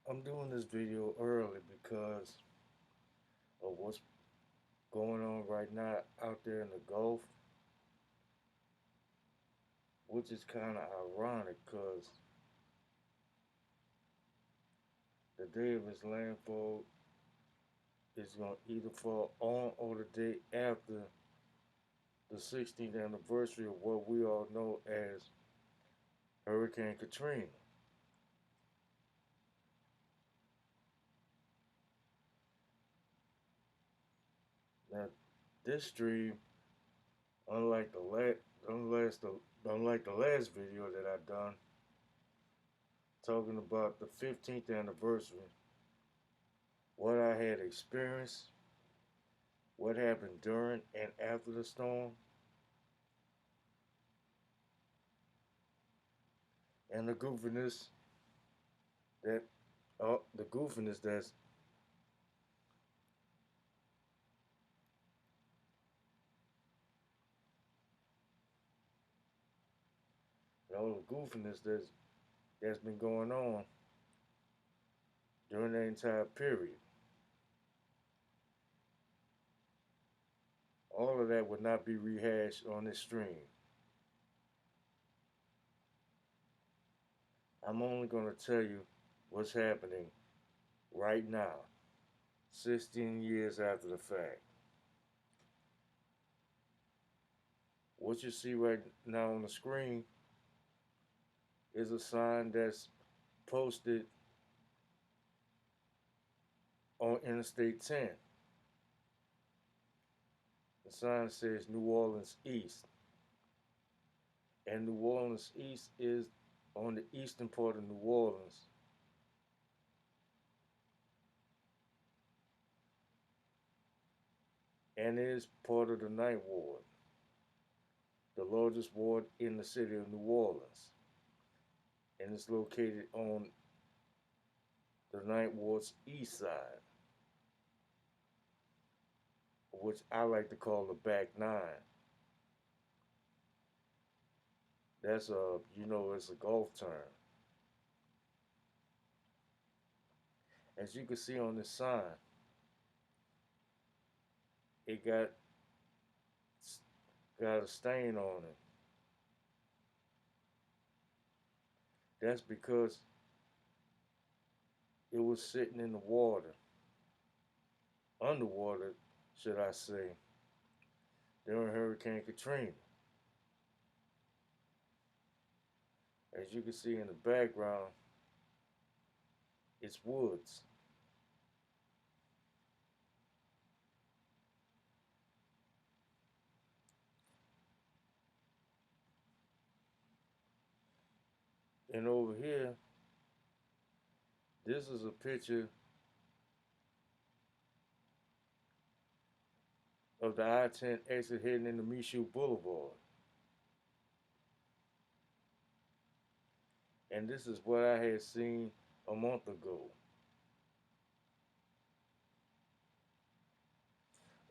I'm doing this video early because of what's going on right now out there in the Gulf, which is kind of ironic because the day of his landfall is going to either fall on or the day after the 16th anniversary of what we all know as Hurricane Katrina. Now, this stream, unlike the last, unlike the last video that I done talking about the 15th anniversary, what I had experienced, what happened during and after the storm, and that the goofiness that's all the goofiness that's been going on during that entire period. All of that would not be rehashed on this stream. I'm only going to tell you what's happening right now, 16 years after the fact. What you see right now on the screen is a sign that's posted on Interstate 10. The sign says New Orleans East. And New Orleans East is on the eastern part of New Orleans. And is part of the Ninth Ward, the largest ward in the city of New Orleans. And it's located on the Ninth Ward's east side, which I like to call the back nine. That's it's a golf term. As you can see on this sign, it got a stain on it. That's because it was sitting in the water, underwater, should I say, during Hurricane Katrina. As you can see in the background, it's woods. And over here, this is a picture of the I-10 exit heading into Michoud Boulevard. And this is what I had seen a month ago.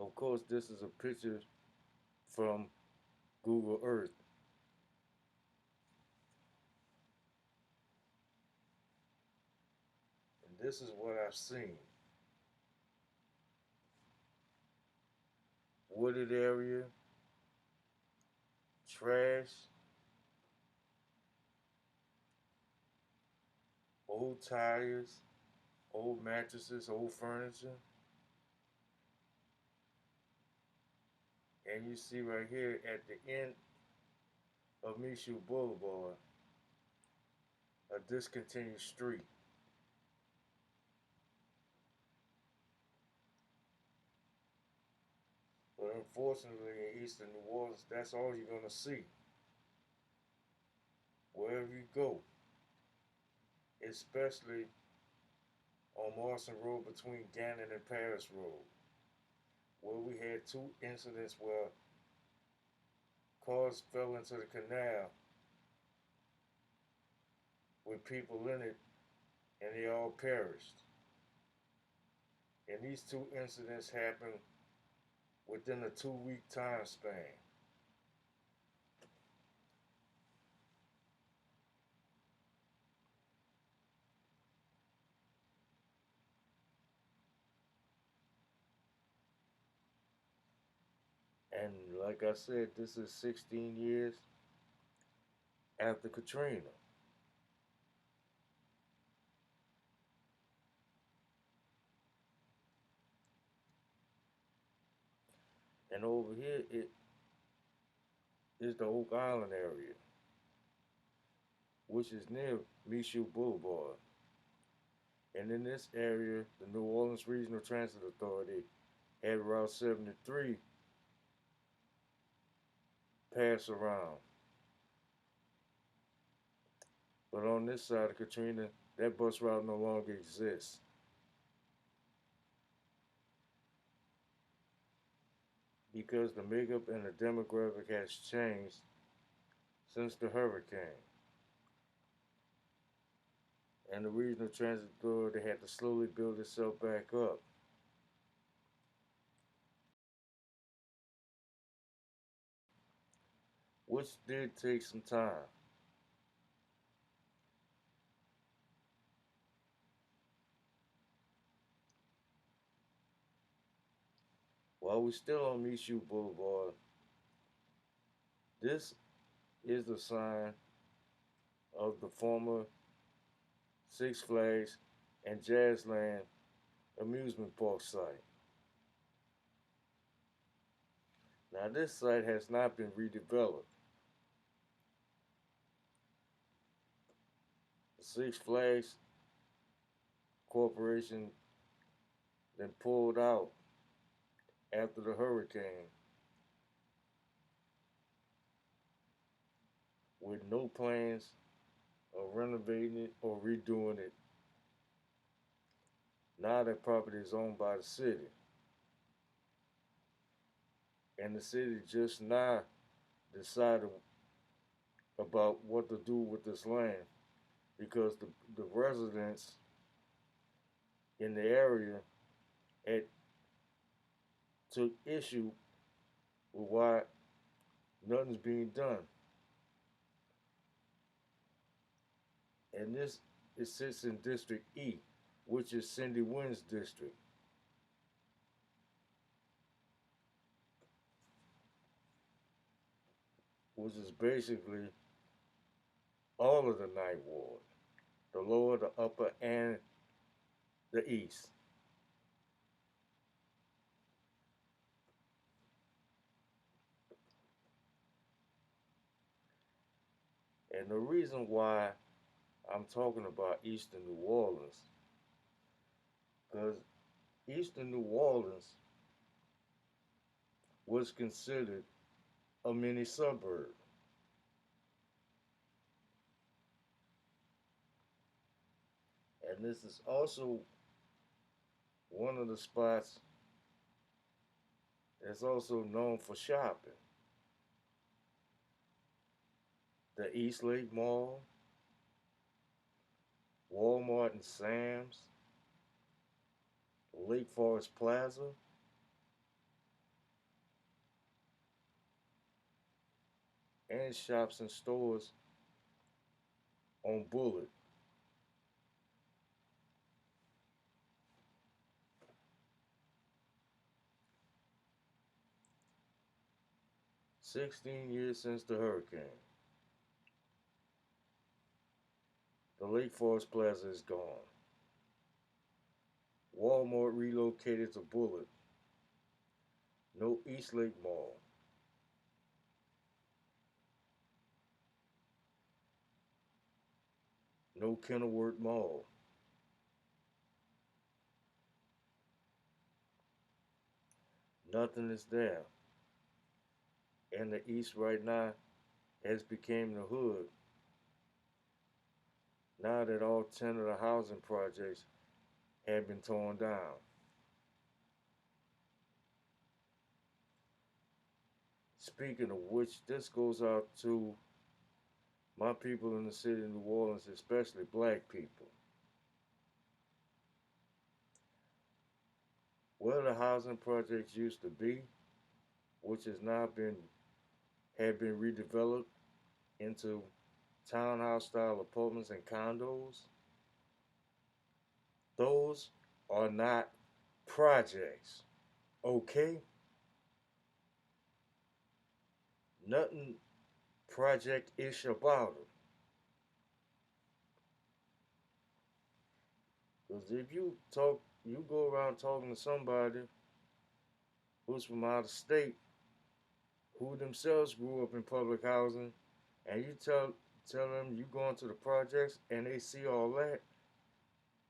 Of course, this is a picture from Google Earth. And this is what I've seen. Wooded area, trash, old tires, old mattresses, old furniture. And you see right here at the end of Michoud Boulevard, a discontinued street. But unfortunately, in eastern New Orleans, that's all you're going to see. Wherever you go, especially on Morrison Road between Gannon and Paris Road, where we had two incidents where cars fell into the canal with people in it and they all perished. And these two incidents happened within a 2-week time span. And like I said, this is 16 years after Katrina. And over here, it is the Oak Island area, which is near Michoud Boulevard. And in this area, the New Orleans Regional Transit Authority had Route 73 pass around. But on this side of Katrina, that bus route no longer exists because the makeup and the demographic has changed since the hurricane. And the Regional Transit Authority had to slowly build itself back up. Which did take some time. While we're still on Michoud Boulevard, this is the sign of the former Six Flags and Jazzland amusement park site. Now, this site has not been redeveloped. The Six Flags Corporation then pulled out after the hurricane with no plans of renovating it or redoing it. Now that property is owned by the city. And the city just now decided about what to do with this land because the residents in the area had took issue with why nothing's being done. And this it sits in District E, which is Cindy Wynn's district. Which is basically all of the Ninth Ward, the lower, the upper, and the east. And the reason why I'm talking about Eastern New Orleans, because Eastern New Orleans was considered a mini suburb. And this is also one of the spots that's also known for shopping. The East Lake Mall, Walmart and Sam's, Lake Forest Plaza, and shops and stores on Bullitt. 16 years since the hurricane. The Lake Forest Plaza is gone. Walmart relocated to Bullitt. No East Lake Mall. No Kenilworth Mall. Nothing is there. And the East right now has become the hood. Now that all 10 of the housing projects have been torn down. Speaking of which, this goes out to my people in the city of New Orleans, especially black people. Where the housing projects used to be, which has now been have been redeveloped into townhouse style apartments and condos, those are not projects. Okay? Nothing project-ish about it. Because if you go around talking to somebody who's from out of state, who themselves grew up in public housing, and you tell them you going to the projects and they see all that,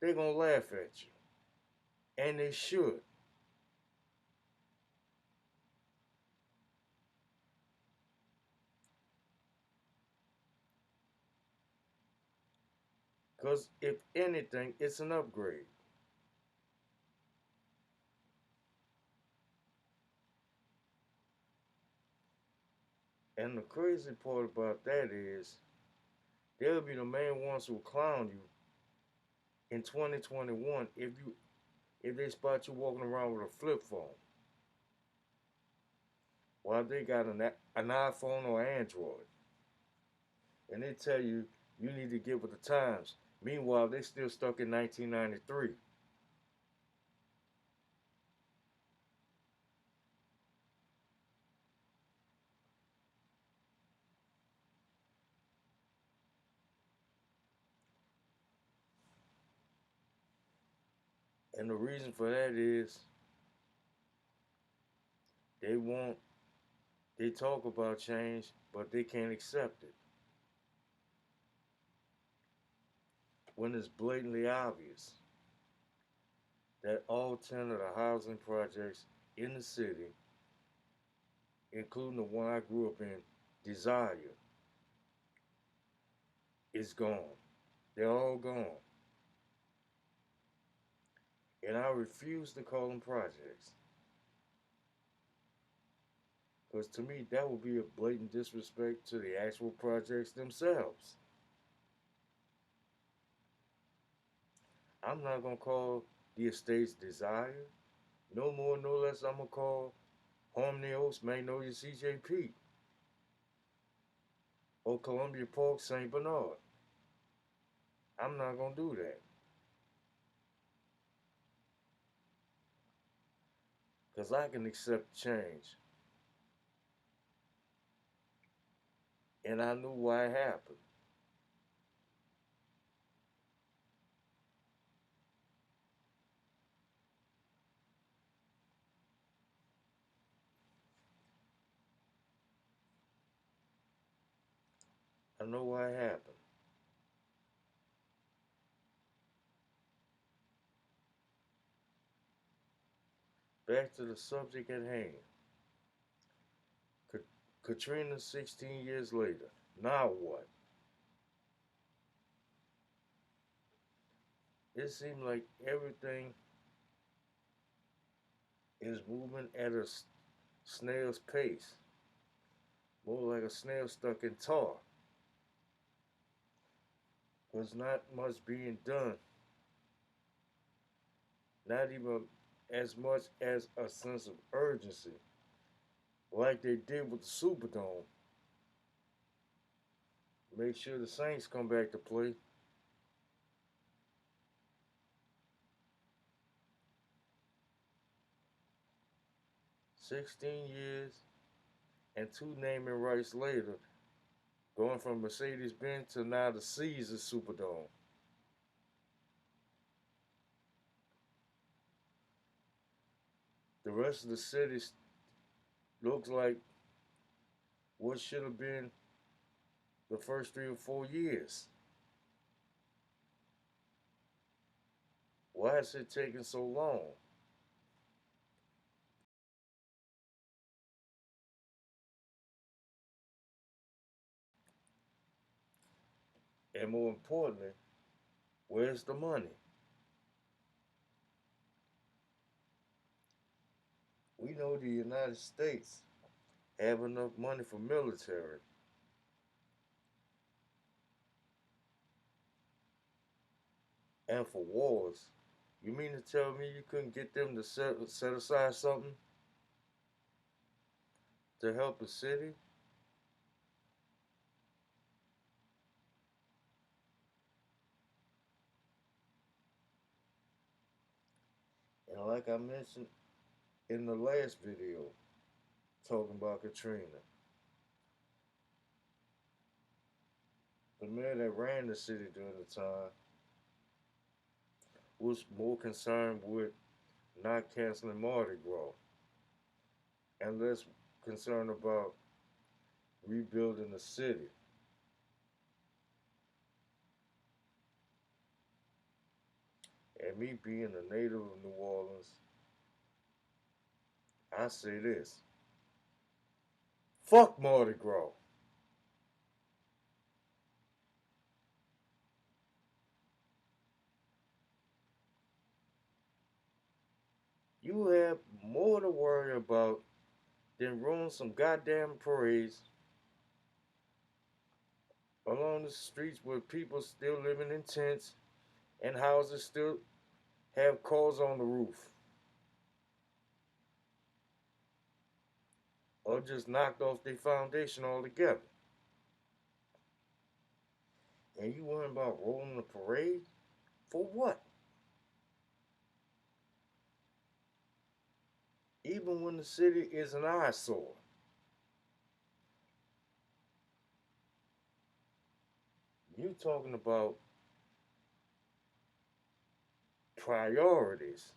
they gonna laugh at you, and they should. Because if anything, it's an upgrade. And the crazy part about that is they'll be the main ones who clown you in 2021 if they spot you walking around with a flip phone while they got an iPhone or Android, and they tell you you need to get with the times. Meanwhile, they still stuck in 1993. And the reason for that is they want they talk about change, but they can't accept it when it's blatantly obvious that all 10 of the housing projects in the city, including the one I grew up in, Desire, is gone. They're all gone. And I refuse to call them projects. Because to me, that would be a blatant disrespect to the actual projects themselves. I'm not going to call the estates Desire. No more, no less, I'm going to call Harmony Oaks, Magnolia, CJP, or Columbia Park, St. Bernard. I'm not going to do that. Because I can accept change. And I knew why it happened. I know why it happened. Back to the subject at hand. Katrina 16 years later. Now what? It seemed like everything is moving at a snail's pace, more like a snail stuck in tar. There's not much being done, not even as much as a sense of urgency, like they did with the Superdome. Make sure the Saints come back to play. 16 years and two naming rights later, going from Mercedes Benz to now the Caesars Superdome. The rest of the city looks like what should have been the first 3 or 4 years. Why is it taking so long? And more importantly, where's the money? We know the United States have enough money for military and for wars. You mean to tell me you couldn't get them to set aside something to help the city? And like I mentioned in the last video talking about Katrina, the mayor that ran the city during the time was more concerned with not canceling Mardi Gras and less concerned about rebuilding the city. And me being a native of New Orleans, I say this: fuck Mardi Gras. You have more to worry about than ruin some goddamn parades along the streets where people still living in tents and houses still have cars on the roof or just knocked off their foundation altogether. And you worrying about rolling the parade? For what? Even when the city is an eyesore. You talking about priorities.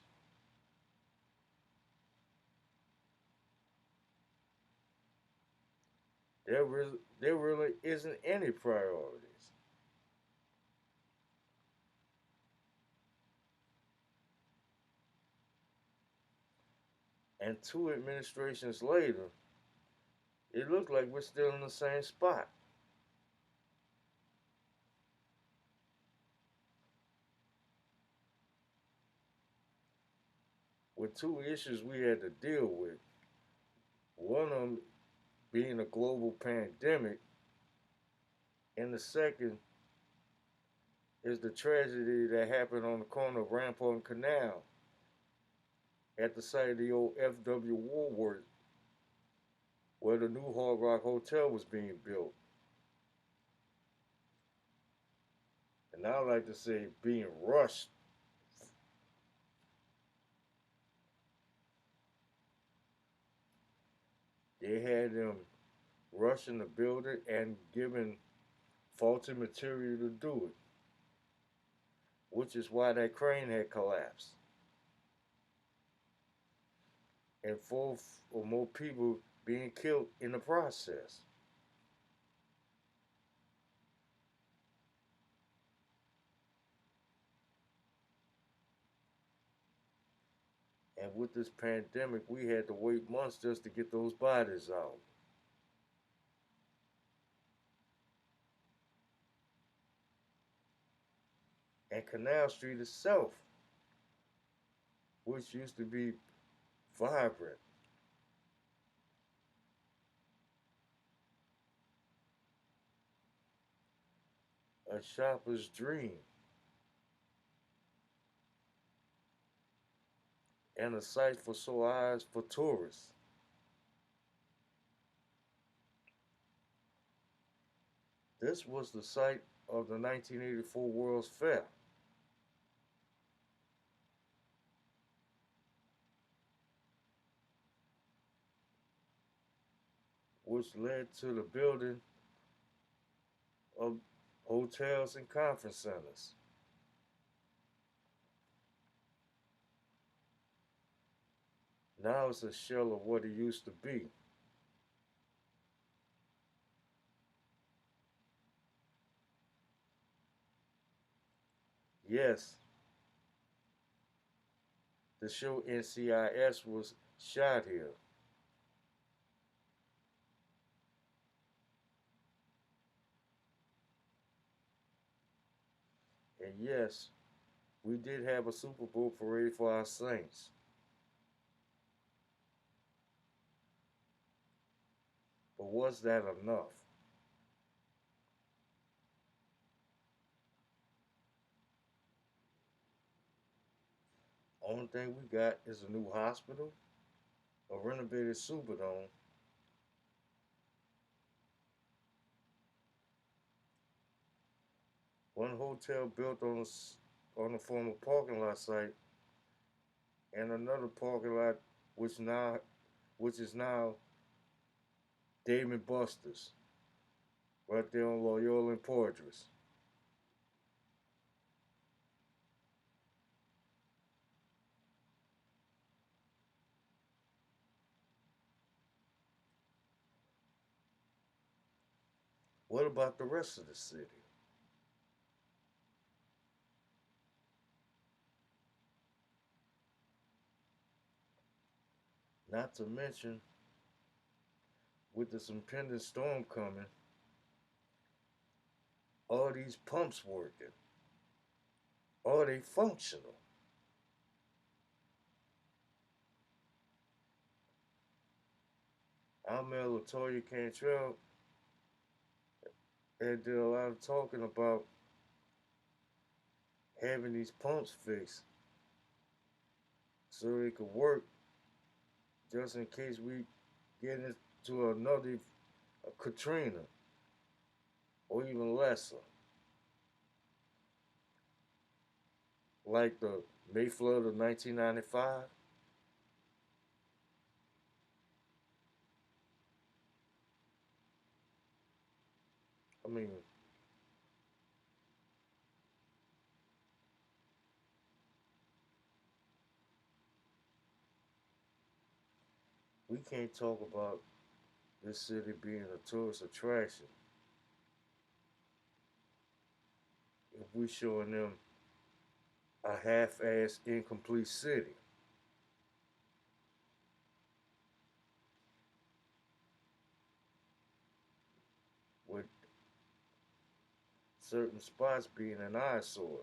There really isn't any priorities. And two administrations later, it looks like we're still in the same spot. With two issues we had to deal with. One of them being a global pandemic, and the second is the tragedy that happened on the corner of Rampart and Canal at the site of the old F.W. Woolworth, where the new Hard Rock Hotel was being built. And I like to say being rushed. They had them rushing the building and giving faulty material to do it, which is why that crane had collapsed. And four or more people being killed in the process. And with this pandemic, we had to wait months just to get those bodies out. And Canal Street itself, which used to be vibrant, a shopper's dream, and a sight for sore eyes for tourists. This was the site of the 1984 World's Fair. Which led to the building of hotels and conference centers. Now it's a shell of what it used to be. Yes, the show NCIS was shot here. And yes, we did have a Super Bowl parade for our Saints. But was that enough? Only thing we got is a new hospital, a renovated Superdome, one hotel built on a former parking lot site, and another parking lot which now which is now Dave and Buster's. right there on Loyola and Poydras. What about the rest of the city? Not to mention, with this impending storm coming, are these pumps working? Are they functional? Almel Latoya Cantrell had did a lot of talking about having these pumps fixed so they could work just in case we get into another Katrina or even lesser, like the May flood of 1995. I mean, we can't talk about this city being a tourist attraction if we're showing them a half-assed, incomplete city with certain spots being an eyesore,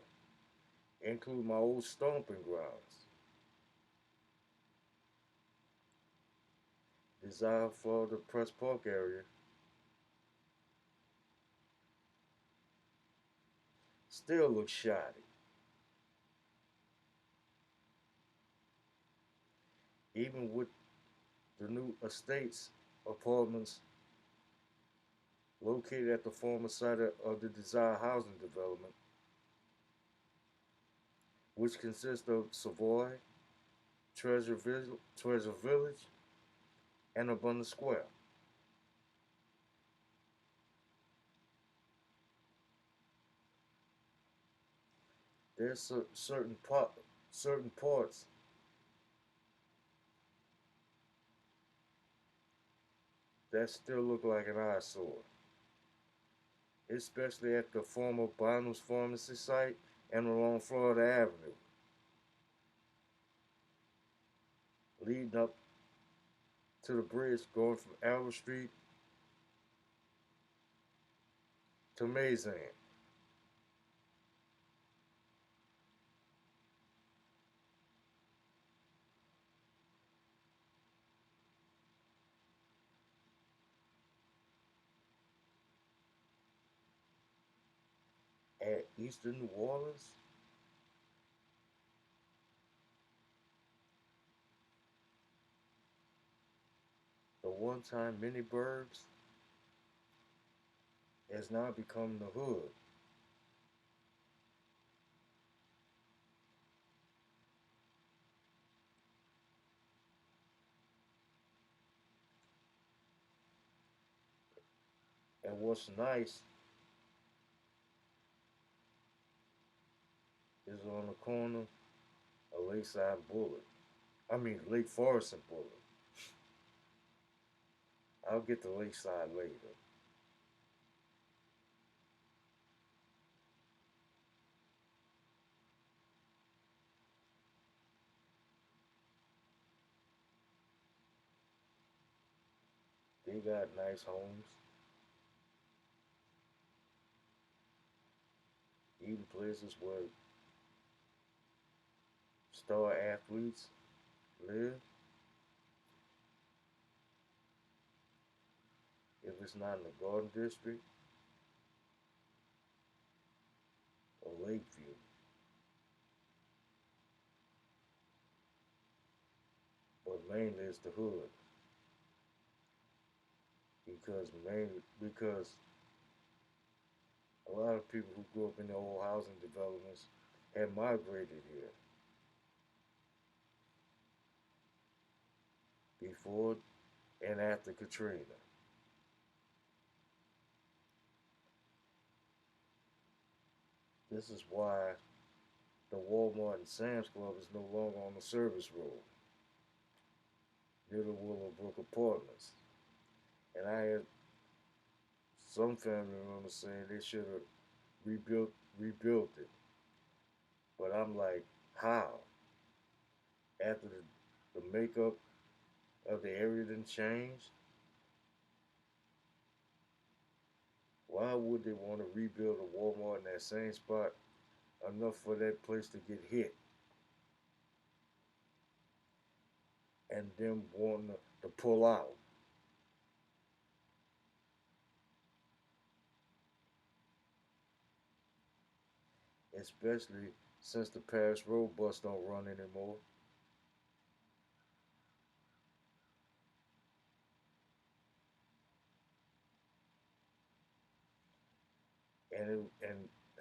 including my old stomping grounds, designed for the Press Park area, still looks shoddy. Even with the new estates apartments located at the former site of the desired housing development, which consists of Savoy, Treasure Village, and Abundant Square. There's certain parts that still look like an eyesore, especially at the former Bonham's Pharmacy site and along Florida Avenue, leading up to the bridge going from Albert Street to Mazan. At Eastern New Orleans, the one-time mini burbs has now become the hood. And what's nice is on the corner of Lakeside Boulevard. I mean Lake Forest and Boulevard. I'll get to Lakeside later. They got nice homes, even places where star athletes live. If it's not in the Garden District or Lakeview, but mainly it's the hood because a lot of people who grew up in the old housing developments had migrated here before and after Katrina. This is why the Walmart and Sam's Club is no longer on the service road near the Willowbrook Apartments. And I had some family members saying they should have rebuilt it. But I'm like, how? After the makeup of the area didn't change, why would they want to rebuild a Walmart in that same spot enough for that place to get hit and them wanting to pull out? Especially since the Paris Road bus don't run anymore.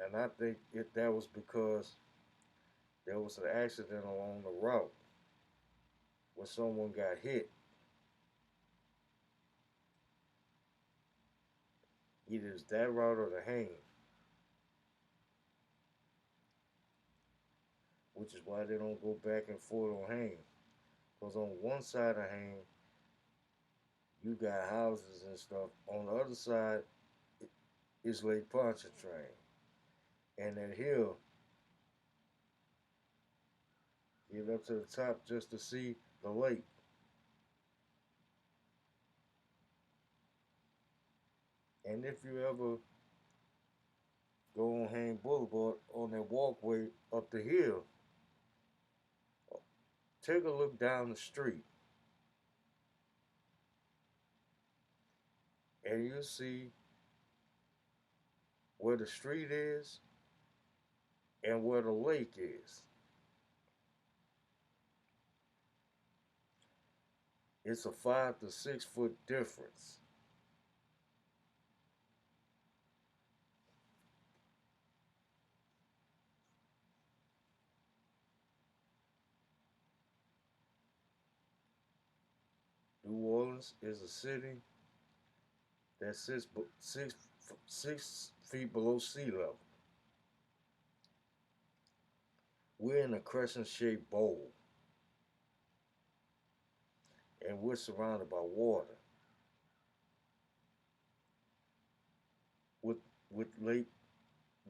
And I think that was because there was an accident along the route where someone got hit. Either it's that route or the Haines, which is why they don't go back and forth on Haines. Because on one side of Haines, you got houses and stuff. On the other side is Lake Pontchartrain. And that hill, get up to the top just to see the lake. And if you ever go on Haines Boulevard on that walkway up the hill, take a look down the street and you'll see where the street is and where the lake is. It's a 5 to 6 foot difference. New Orleans is a city that sits 6 feet below sea level. We're in a crescent shaped bowl and we're surrounded by water with, with lake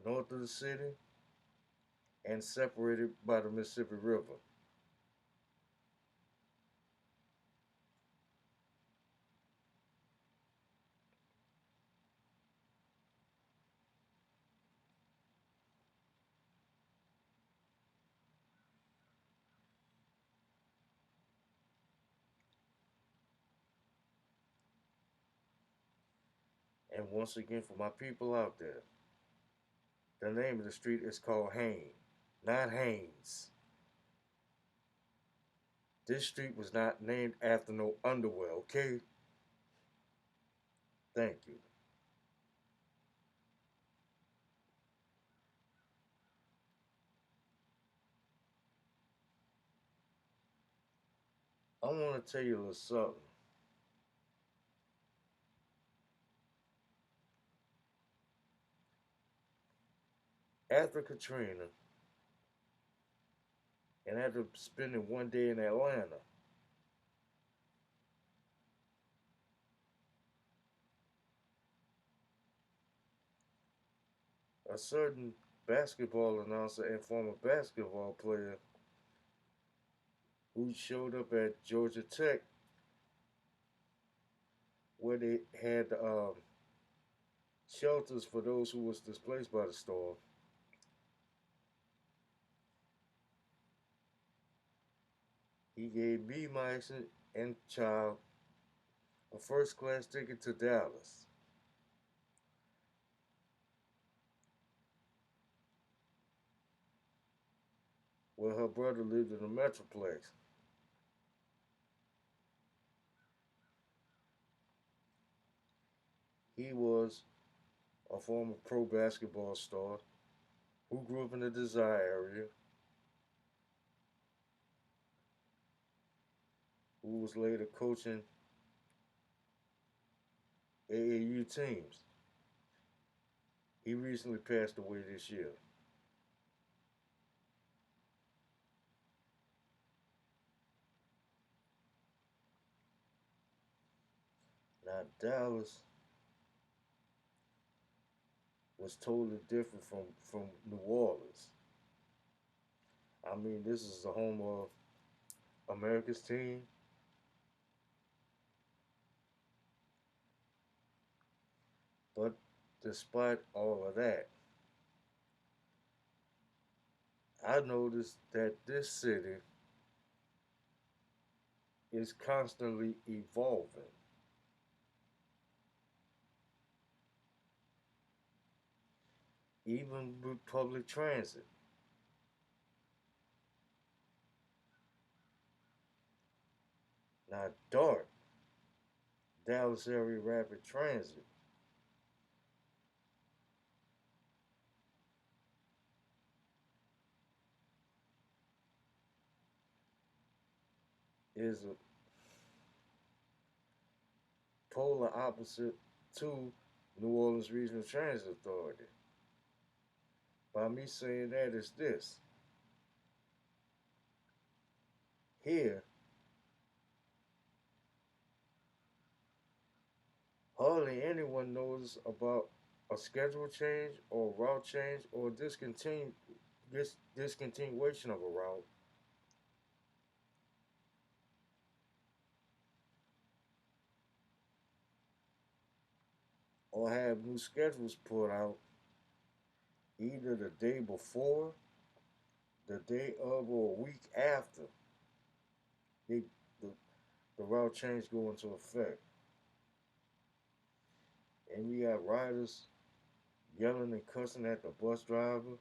north of the city and separated by the Mississippi River. And once again, for my people out there, the name of the street is called Haines, not Haynes. This street was not named after no underwear, okay? Thank you. I want to tell you a little something. After Katrina, and after spending one day in Atlanta, a certain basketball announcer and former basketball player who showed up at Georgia Tech where they had shelters for those who was displaced by the storm. He gave me, my ex and child a first class ticket to Dallas, where her brother lived in the Metroplex. He was a former pro basketball star who grew up in the Desire area, who was later coaching AAU teams. He recently passed away this year. Now Dallas was totally different from New Orleans. I mean, this is the home of America's team, but despite all of that, I noticed that this city is constantly evolving. Even with public transit. Now, DART, Dallas Area Rapid Transit, is a polar opposite to New Orleans Regional Transit Authority. By me saying that is this. Here, hardly anyone knows about a schedule change or route change or discontinuation of a route or have new schedules put out either the day before, the day of, or a week after they, the, the route change go into effect. And you got riders yelling and cussing at the bus driver,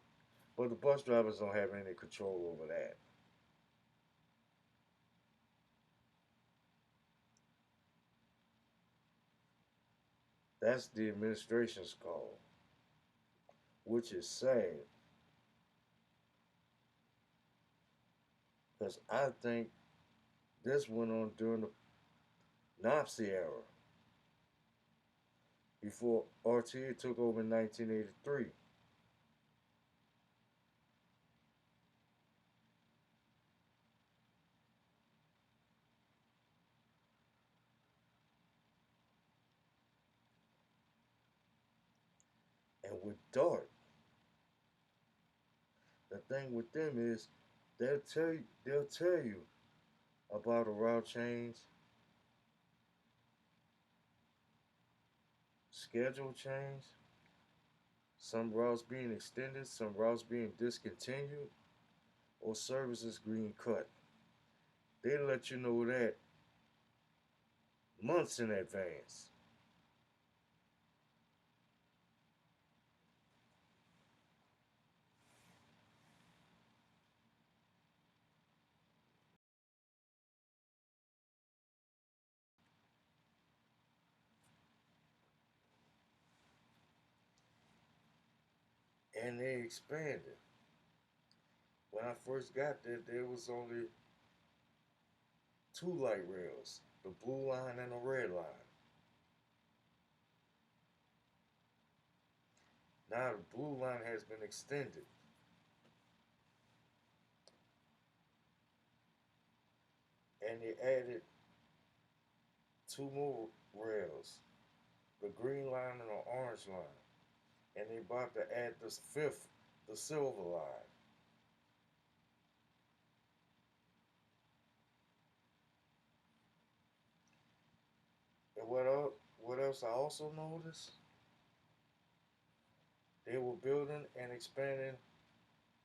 but the bus drivers don't have any control over that. That's the administration's call, which is sad because I think this went on during the Nazi era before RTA took over in 1983. And with DART, the thing with them is they'll tell you about a route change, schedule change, some routes being extended, some routes being discontinued, or services being cut. They let you know that months in advance. And they expanded. When I first got there was only two light rails, the blue line and the red line. Now the blue line has been extended, and they added two more rails, the green line and the orange line. And they about to add this fifth, the silver line. And what else I also noticed? They were building and expanding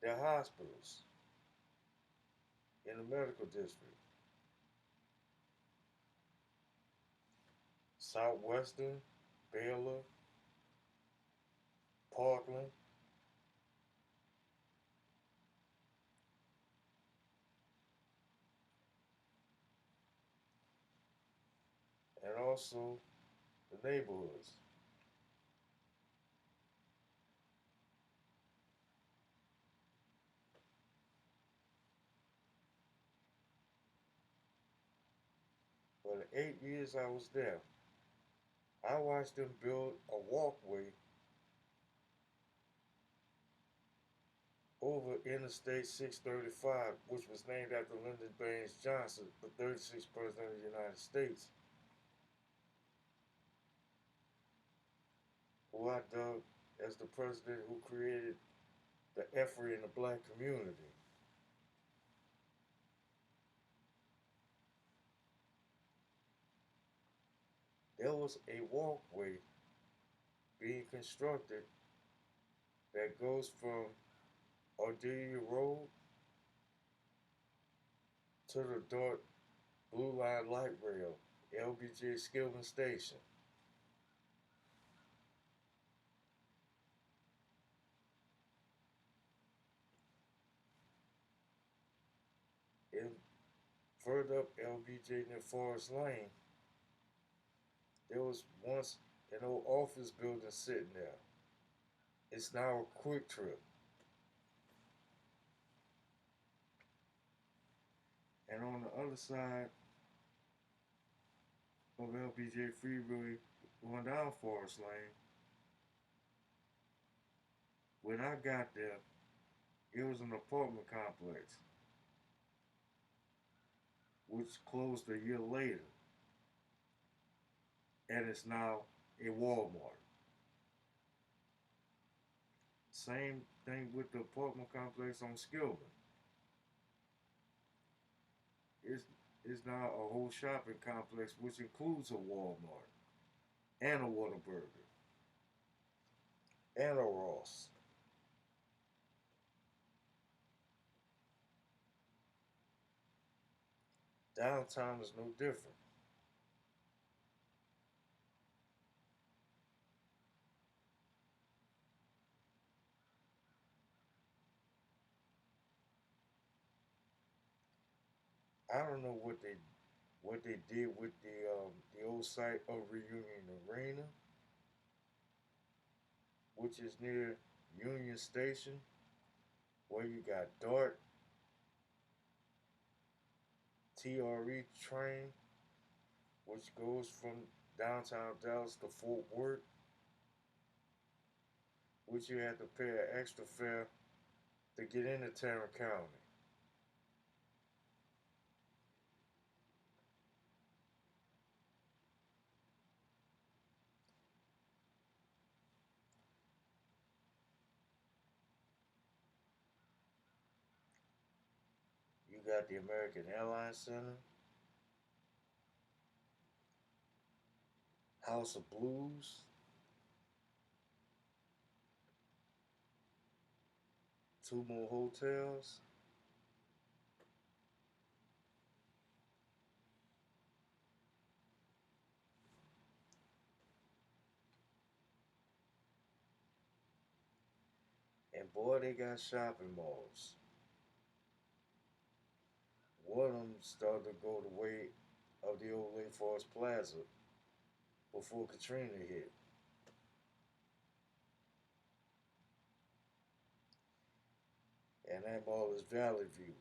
their hospitals in the medical district. Southwestern, Baylor, Parkland, and also the neighborhoods. For the 8 years I was there, I watched them build a walkway over Interstate 635, which was named after Lyndon Baines Johnson, the 36th President of the United States. who I dug as the president who created the effery in the black community. There was a walkway being constructed that goes from Ardelia Road to the dark blue line light rail, LBJ Skillman Station. And further up LBJ near Forest Lane, there was once an old office building sitting there. It's now a quick trip. And on the other side of LBJ Freeway, going down Forest Lane, when I got there, it was an apartment complex, which closed a year later, and it's now a Walmart. Same thing with the apartment complex on Skillman. It's, it's now a whole shopping complex, which includes a Walmart and a Whataburger and a Ross. Downtown is no different. I don't know what they did with the old site of Reunion Arena, which is near Union Station, where you got Dart TRE train, which goes from downtown Dallas to Fort Worth, which you had to pay an extra fare to get into Tarrant County. You got the American Airlines Center, House of Blues, two more hotels, and boy, they got shopping malls. One of them started to go the way of the old Lake Forest Plaza before Katrina hit. And that mall is Valley View.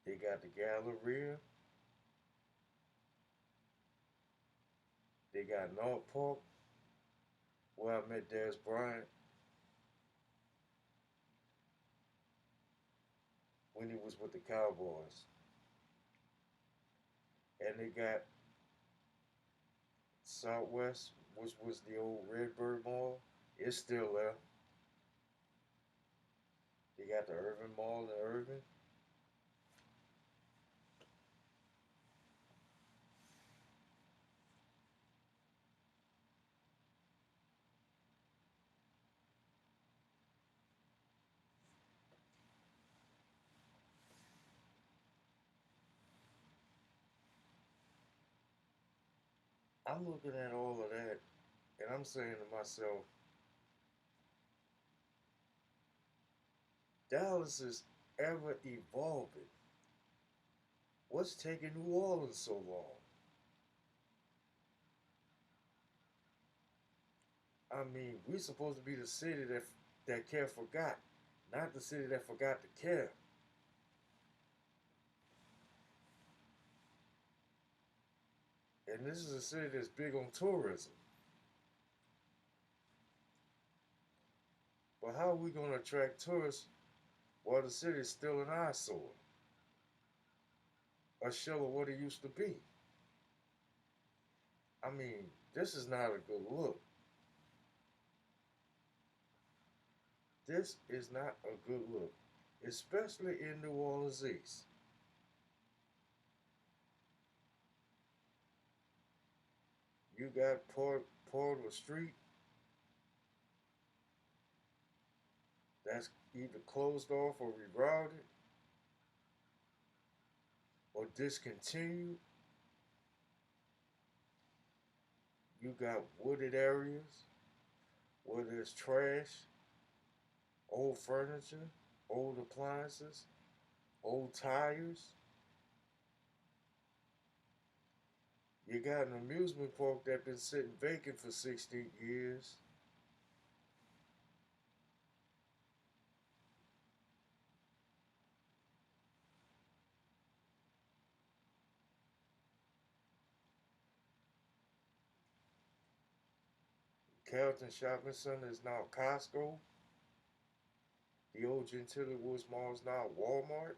They got the Galleria. They got North Park, where I met Des Bryant when he was with the Cowboys. And they got Southwest, which was the old Redbird Mall. It's still there. They got the Irving Mall in Irving. I'm looking at all of that and I'm saying to myself, Dallas is ever evolving. What's taking New Orleans so long? I mean, we're supposed to be the city that care forgot, not the city that forgot to care. And this is a city that's big on tourism. But how are we going to attract tourists while the city is still an eyesore, a shell of what it used to be? I mean, this is not a good look. This is not a good look, especially in New Orleans East. You got part of the street that's either closed off or rerouted or discontinued. You got wooded areas where there's trash, old furniture, old appliances, old tires. You got an amusement park that's been sitting vacant for 16 years. Carrollton Shopping Center is now Costco. The old Gentilly Woods Mall is now Walmart.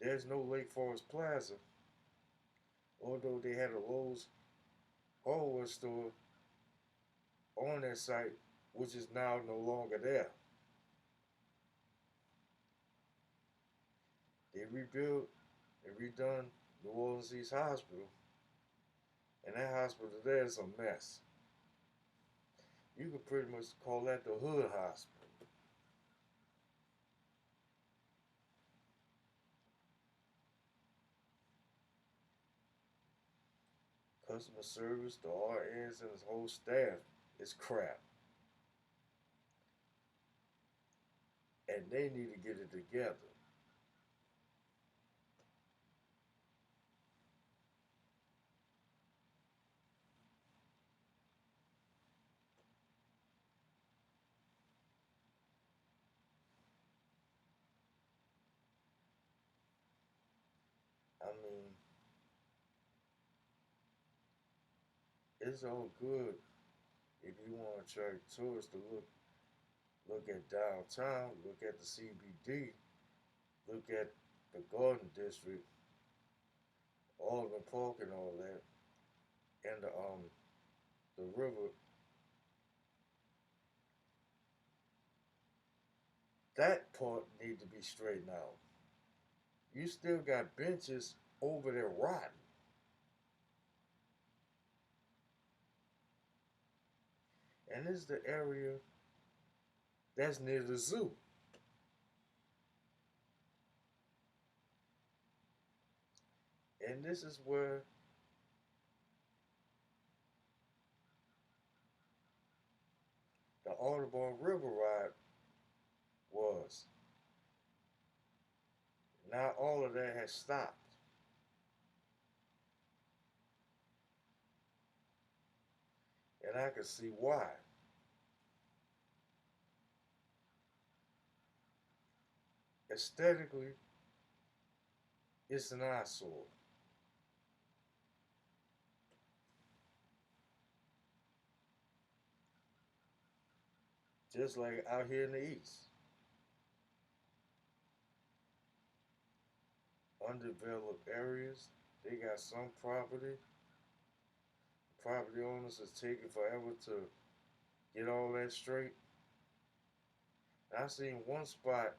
There's no Lake Forest Plaza, although they had a Lowe's hardware store on that site, which is now no longer there. They rebuilt and redone New Orleans East Hospital, and that hospital there is a mess. You could pretty much call that the hood hospital. Customer service, the RNs, and his whole staff is crap. And they need to get it together. I mean, it's all good if you want to attract tourists to look at downtown, look at the CBD, look at the Garden District, Alderman Park, and all that, and the river. That part need to be straightened out. You still got benches over there rotting, and this is the area that's near the zoo. And this is where the Audubon River ride was. Now all of that has stopped. And I can see why. Aesthetically, it's an eyesore. Just like out here in the East. Undeveloped areas, they got some property. Property owners is taking forever to get all that straight. And I seen one spot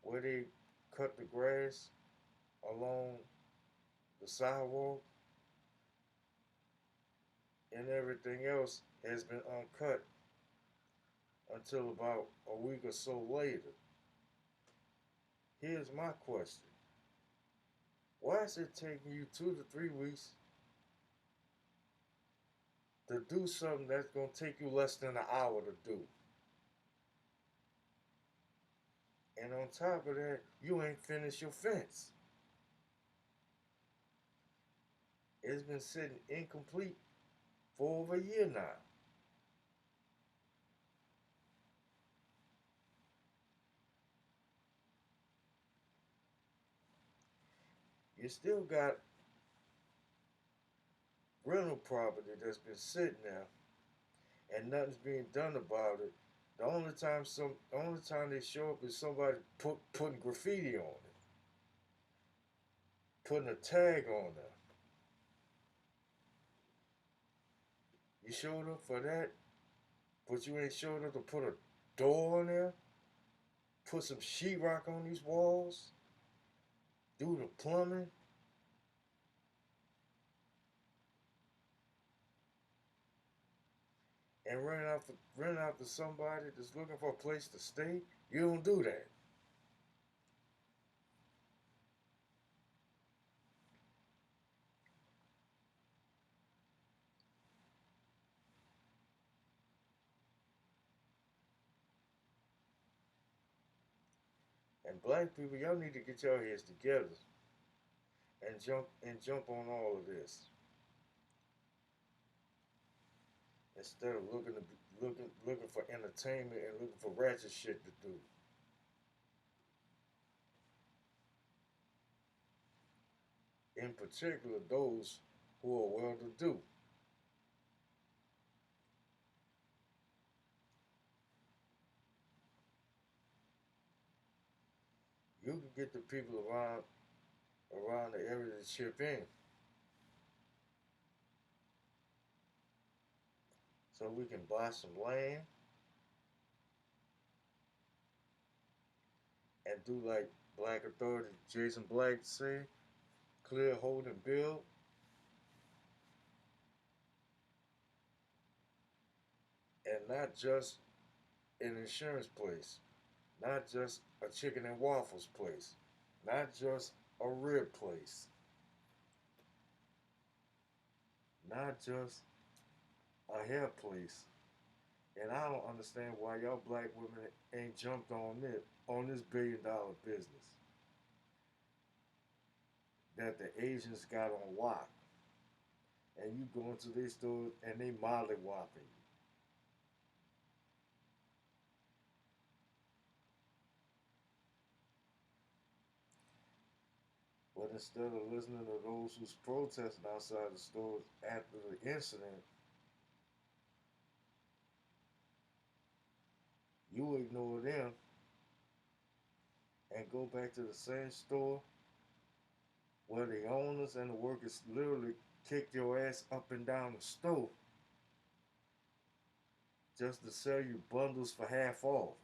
where they cut the grass along the sidewalk and everything else has been uncut until about a week or so later. Here's my question. Why is it taking you 2 to 3 weeks to do something that's going to take you less than an hour to do? And on top of that, you ain't finished your fence. It's been sitting incomplete for over a year now. You still got rental property that's been sitting there and nothing's being done about it. The only time they show up is somebody putting graffiti on it, putting a tag on there. You showed up for that, but you ain't showed up to put a door in there, put some sheetrock on these walls, do the plumbing, and rent out to somebody that's looking for a place to stay. You don't do that. And black people, y'all need to get your heads together and jump on all of this instead of looking for entertainment and looking for ratchet shit to do. In particular, those who are well to do. You can get the people around the area to chip in, so we can buy some land and do like Black Authority Jason Black said, clear, hold, and build, and not just an insurance place, not just a chicken and waffles place, not just a rib place, not just a hair place. And I don't understand why y'all black women ain't jumped on this $1 billion business that the Asians got on lock. And you go into their stores and they molly whopping you. But instead of listening to those who's protesting outside the stores after the incident, you ignore them and go back to the same store where the owners and the workers literally kicked your ass up and down the store just to sell you bundles for half off.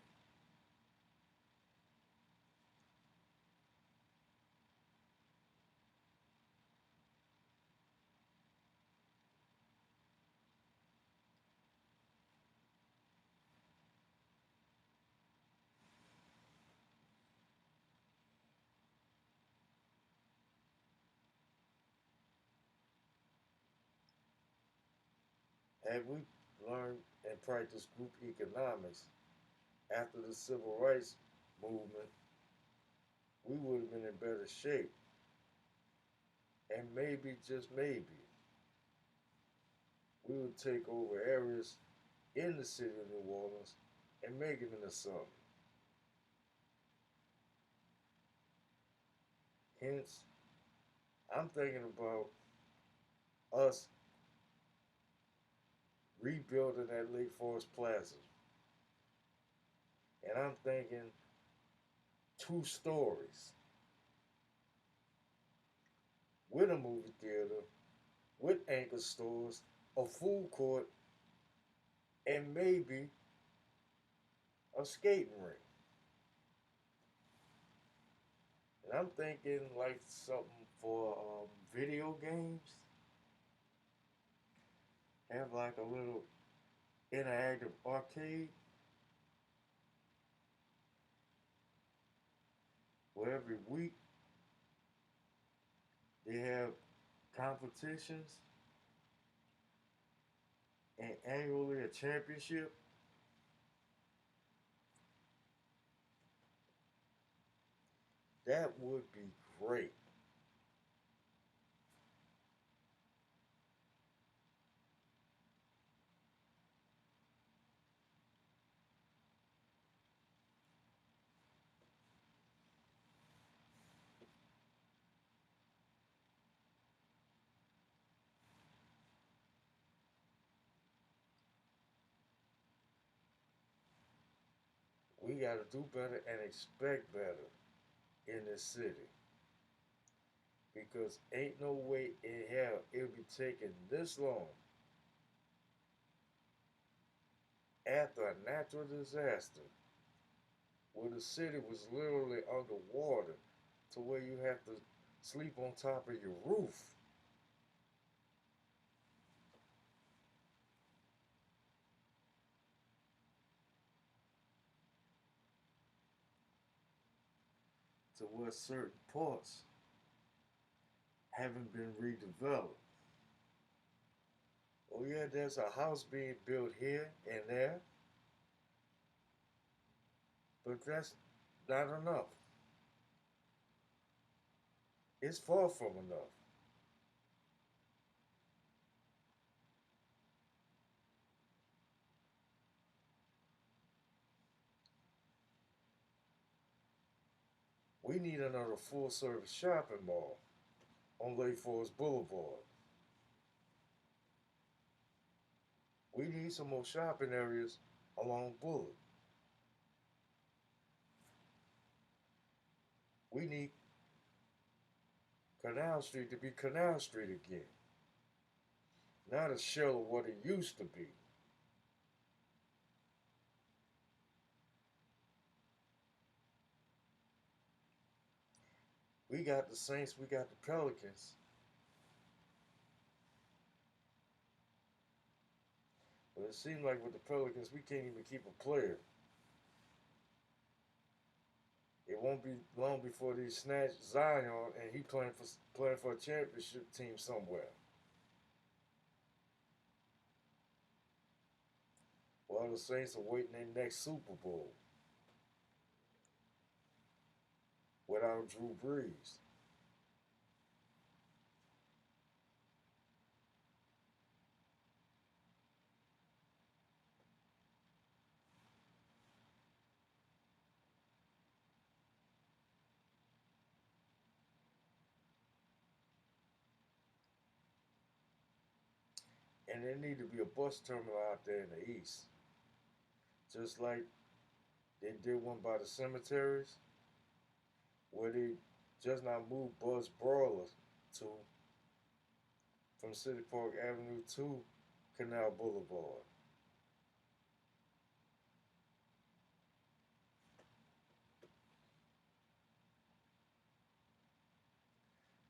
Had we learned and practiced group economics after the civil rights movement, we would have been in better shape. And maybe, just maybe, we would take over areas in the city of New Orleans and make it into something. Hence, I'm thinking about us rebuilding that Lake Forest Plaza. And I'm thinking 2 stories with a movie theater, with anchor stores, a food court, and maybe a skating rink. And I'm thinking like something for video games. Have like a little interactive arcade where every week they have competitions and annually a championship. That would be great. We got to do better and expect better in this city because ain't no way in hell it'll be taking this long after a natural disaster where the city was literally underwater to where you have to sleep on top of your roof. To where certain parts haven't been redeveloped. Oh yeah, there's a house being built here and there, but that's not enough. It's far from enough. We need another full service shopping mall on Lake Forest Boulevard. We need some more shopping areas along Bullard. We need Canal Street to be Canal Street again, not a shell of what it used to be. We got the Saints, we got the Pelicans, but it seems like with the Pelicans, we can't even keep a player. It won't be long before they snatch Zion and he playing for a championship team somewhere. While the Saints are waiting their next Super Bowl without Drew Brees. And there need to be a bus terminal out there in the east. Just like they did one by the cemeteries, where they just now moved Buzz Brawler to from City Park Avenue to Canal Boulevard.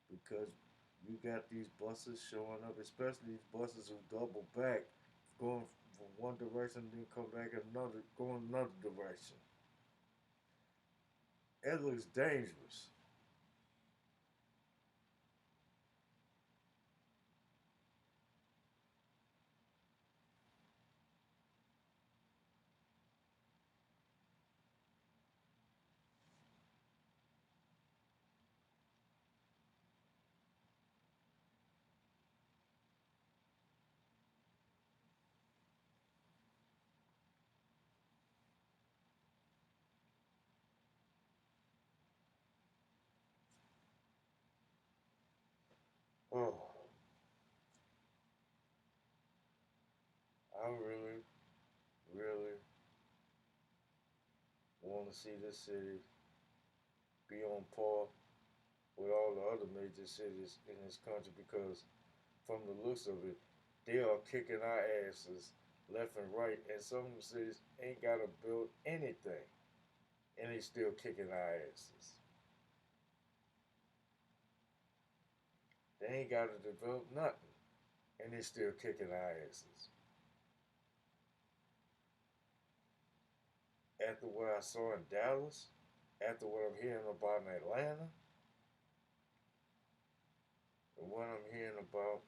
Because you got these buses showing up, especially these buses who double back, going from one direction, then come back another, going another direction. It looks dangerous. Oh, I really, really want to see this city be on par with all the other major cities in this country because, from the looks of it, they are kicking our asses left and right, and some cities ain't got to build anything, and they still kicking our asses. They ain't got to develop nothing, and they still kicking our asses. After what I saw in Dallas, after what I'm hearing about in Atlanta, and what I'm hearing about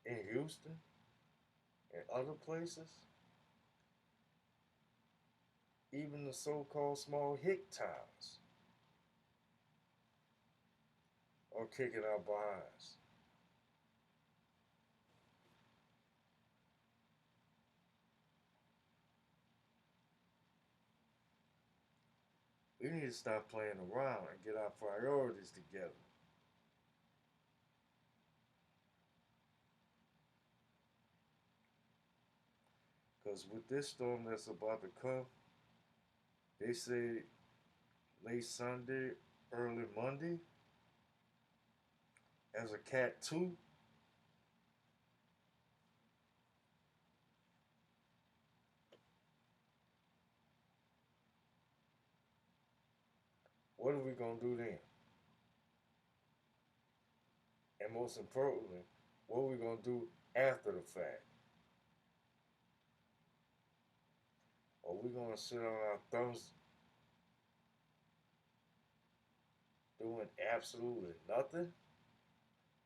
in Houston and other places, even the so-called small hick towns are kicking our behinds. We need to stop playing around and get our priorities together. Because with this storm that's about to come, they say late Sunday, early Monday, as a Cat 2, What are we going to do then? And most importantly, what are we going to do after the fact? Are we going to sit on our thumbs doing absolutely nothing?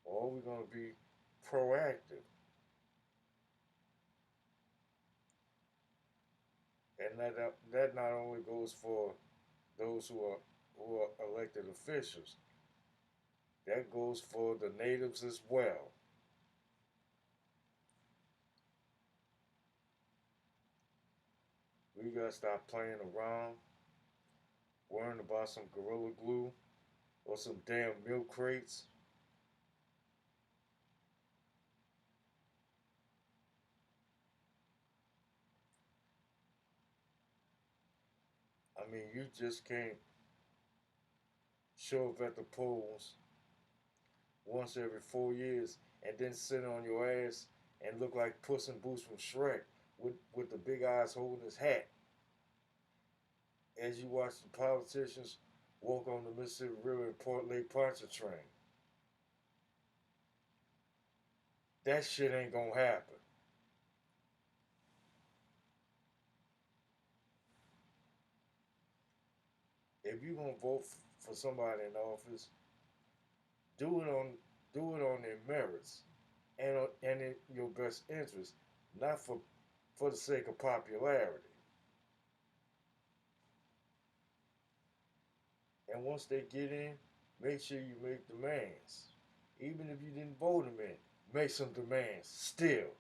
Or are we going to be proactive? And that not only goes for those who are elected officials, that goes for the natives as well. We gotta stop playing around, worrying about some gorilla glue or some damn milk crates. I mean, you just can't show up at the polls once every 4 years and then sit on your ass and look like Puss in Boots from Shrek with the big eyes holding his hat as you watch the politicians walk on the Mississippi River in Port Lake Pontchartrain. That shit ain't gonna happen. If you're gonna vote for somebody in office, do it on do it on their merits and in your best interest, not for the sake of popularity. And once they get in, make sure you make demands. Even if you didn't vote them in, make some demands still.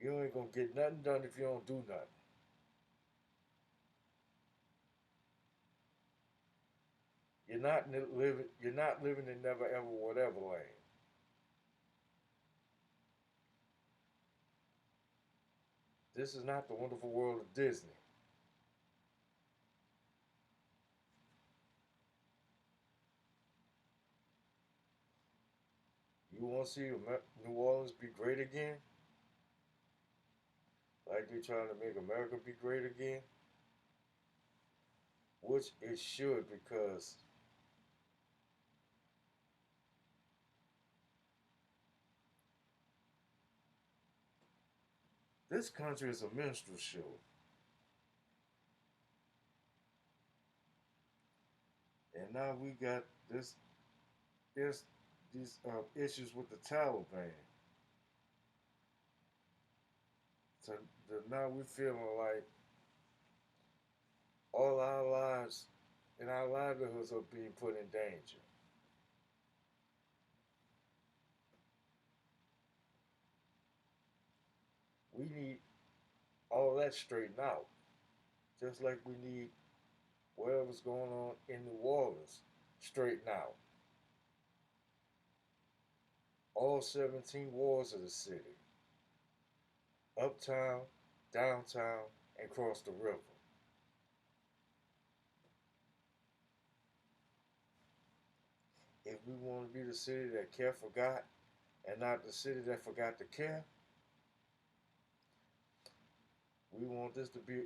You ain't gonna get nothing done if you don't do nothing. You're not living in never ever whatever land. This is not the wonderful world of Disney. You want to see New Orleans be great again, like they're trying to make America be great again, which it should because this country is a minstrel show, and now we got this these issues with the Taliban. So now we feeling like all our lives and our livelihoods are being put in danger. We need all that straightened out, just like we need whatever's going on in New Orleans straightened out. All 17 wards of the city, uptown, downtown, and across the river. If we want to be the city that care forgot and not the city that forgot to care, we want this to be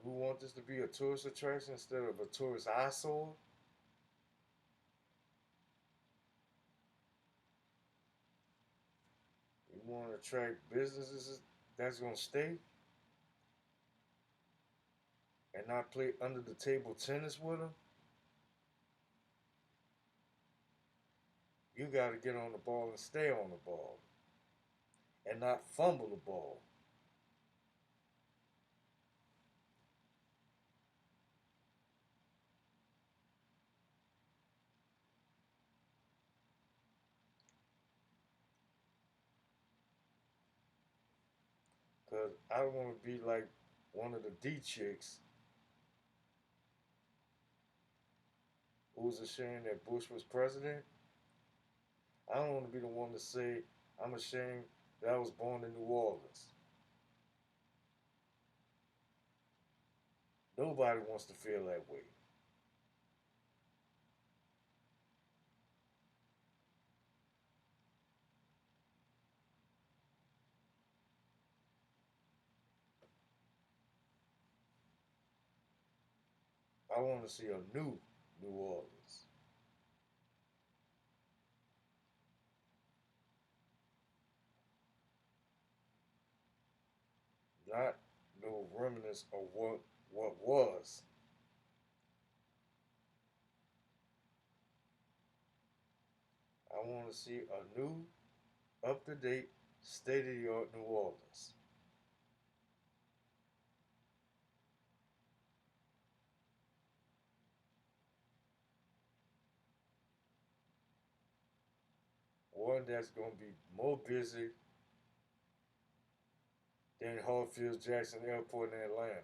we want this to be a tourist attraction instead of a tourist eyesore. We want to attract businesses that's going to stay and not play under the table tennis with them. You got to get on the ball and stay on the ball and not fumble the ball. Because I don't want to be like one of the D chicks who was ashamed that Bush was president. I don't want to be the one to say I'm ashamed that I was born in New Orleans. Nobody wants to feel that way. I want to see a new New Orleans. Not no remnants of what was. I want to see a new, up to date, state of the art New Orleans. One that's going to be more busy than Hartsfield Jackson Airport in Atlanta.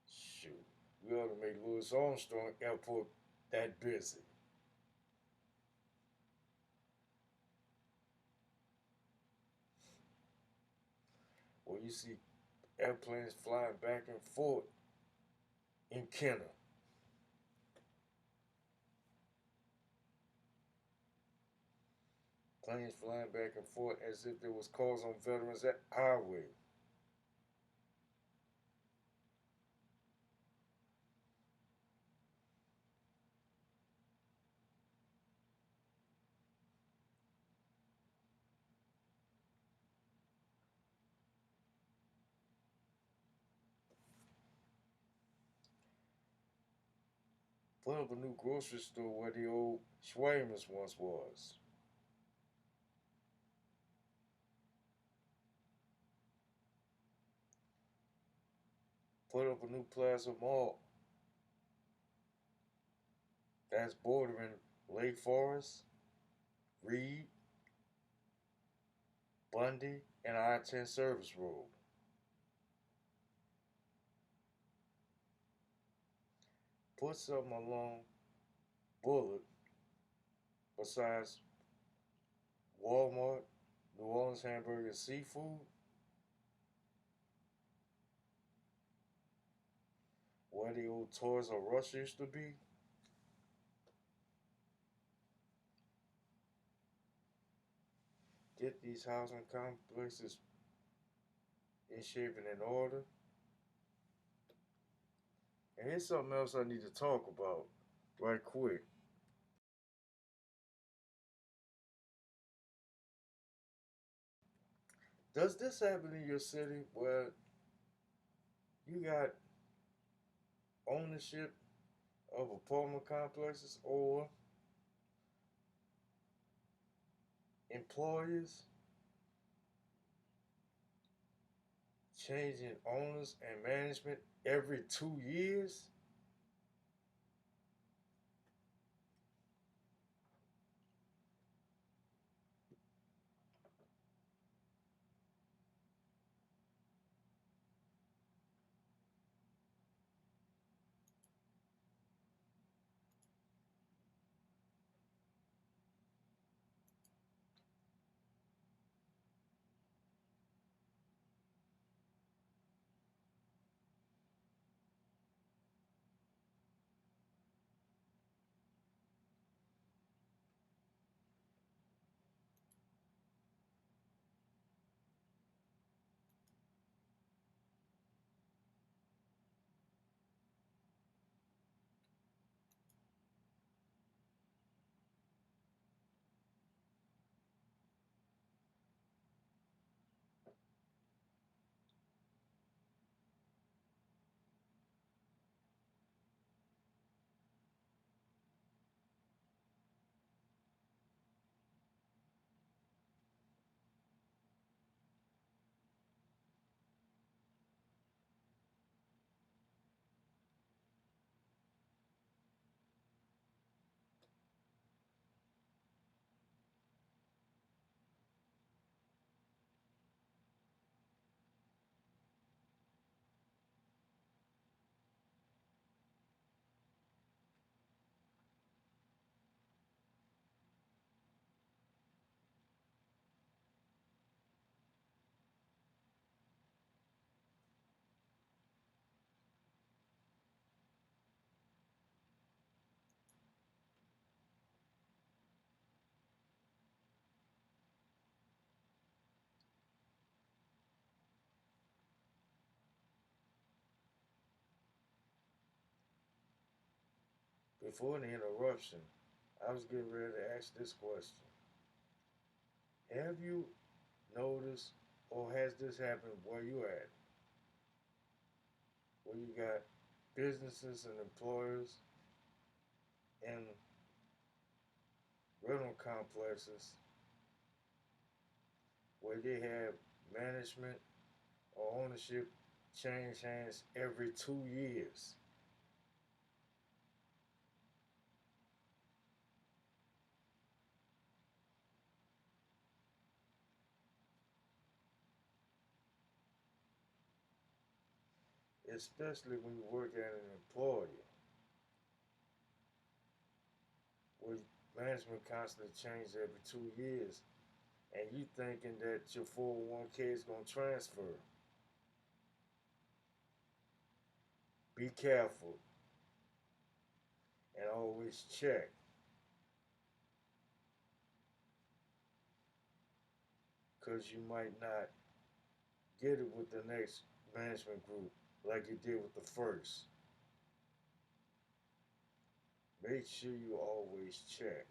Shoot, we ought to make Louis Armstrong Airport that busy. Where you see airplanes flying back and forth in Kenner. Planes flying back and forth as if there was calls on Veterans Highway. Put up a new grocery store where the old Schwamers once was. Put up a new Plaza Mall that's bordering Lake Forest, Reed, Bundy, and I-10 Service Road. Put something along Bullard besides Walmart, New Orleans Hamburger and Seafood, where the old Toys R Us used to be. Get these housing complexes in shape and in order. And here's something else I need to talk about right quick. Does this happen in your city where you got ownership of apartment complexes or employers changing owners and management every 2 years? before the interruption, I was getting ready to ask this question. Have you noticed, or has this happened where you at? Where you got businesses and employers in rental complexes where they have management or ownership change hands every 2 years. Especially when you work at an employer where management constantly changes every 2 years and you thinking that your 401k is going to transfer. Be careful and always check because you might not get it with the next management group like you did with the first. Make sure you always check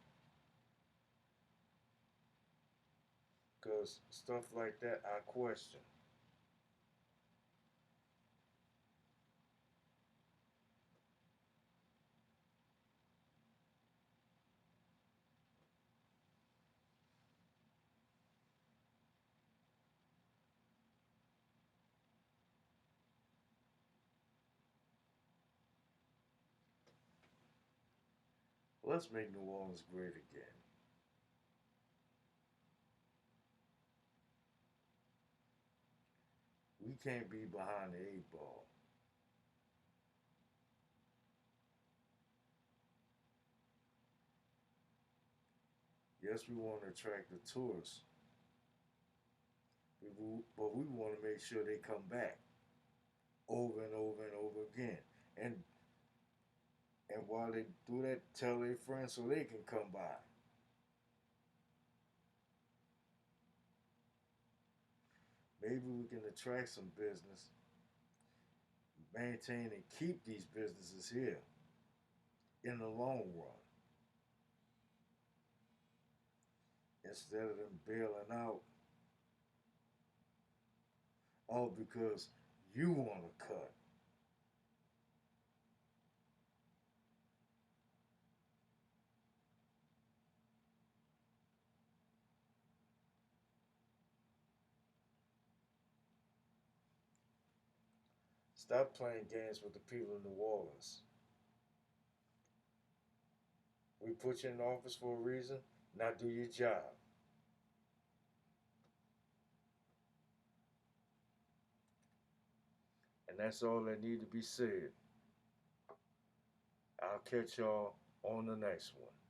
because stuff like that I question. Let's make New Orleans great again. We can't be behind the eight ball. Yes, we want to attract the tourists, but we want to make sure they come back over and over and over again. And and while they do that, tell their friends so they can come by. Maybe we can attract some business, maintain and keep these businesses here in the long run instead of them bailing out all because you want to cut. Stop playing games with the people in New Orleans. We put you in office for a reason. Now do your job. And that's all that need to be said. I'll catch y'all on the next one.